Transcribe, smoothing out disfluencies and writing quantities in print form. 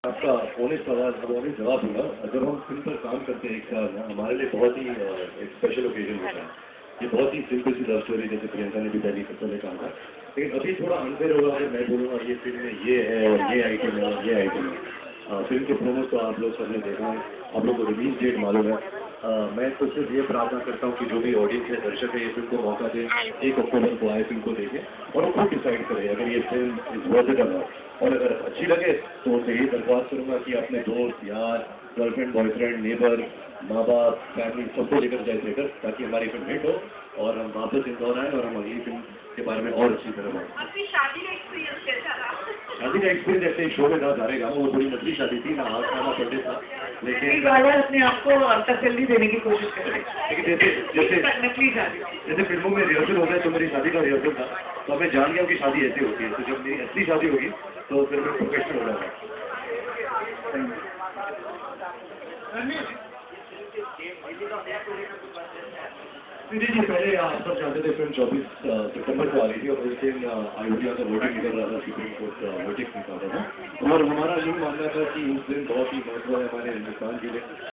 आपका ऑनेस्ट सवाल अब ऑनेस्ट जवाब दूंगा। जब हम फिल्म पर काम करते हैं एक साल ना, हमारे लिए बहुत ही एक स्पेशल ओकेजन होता है। ये बहुत ही सिंपल सी लव स्टोरी, जैसे प्रियंका ने भी पहले पहले कहा था। लेकिन अभी थोड़ा अनफेयर होगा अगर मैं बोलूँगा ये फिल्म में ये है और ये आइटम है और ये आइटम है। फिल्म के प्रोमो तो आप लोग सबने देखा है, आप लोग को रिलीज डेट मालूम है। मैं तो सिर्फ ये प्रार्थना करता हूँ कि जो भी ऑडियंस है, दर्शक है, ये फिल्म को मौका दें, 1 अक्टूबर को आए फिल्म को देखें और वो खुद डिसाइड करें अगर ये फिल्म इज वर्थ इट और नॉट। और अगर अच्छी लगे तो उनसे यही दरख्वास्त करूँगा कि अपने दोस्त, यार, गर्लफ्रेंड, बॉयफ्रेंड, नेबर, माँ बाप, फैमिली सबको लेकर जाए थिएटर, ताकि हमारी फिल्म हिट हो और हम वापस इंदौर आए और हम अगली फिल्म के बारे में और अच्छी तरह बात। आपकी शादी का एक्सपीरियंस कैसा रहा? शादी का एक्सपीरियंस ऐसे शो में था सारे गाँव, वो थोड़ी नकली शादी थी ना, हाथ खाना पड़े था, लेकिन अपने आप को तसल्ली देने की कोशिश कर रहे हैं। लेकिन जैसे नकली शादी जैसे फिल्मों में रिहर्सल होता है, तो मेरी शादी का रिहर्सल था, तो मैं जान गया कि शादी ऐसे होती है। तो जब मेरी असली शादी होगी तो फिर मैं प्रोफेशनल हो जाऊंगा। जी पहले आप सब जानते थे फिल्म 24 सितंबर को आ रही थी और उस दिन अयोध्या का वोटिंग निकल रहा था, सुप्रीम कोर्ट वोटिंग निकल रहा था और हमारा ये मानना था कि उस दिन बहुत ही महत्व है हमारे हिंदुस्तान के लिए।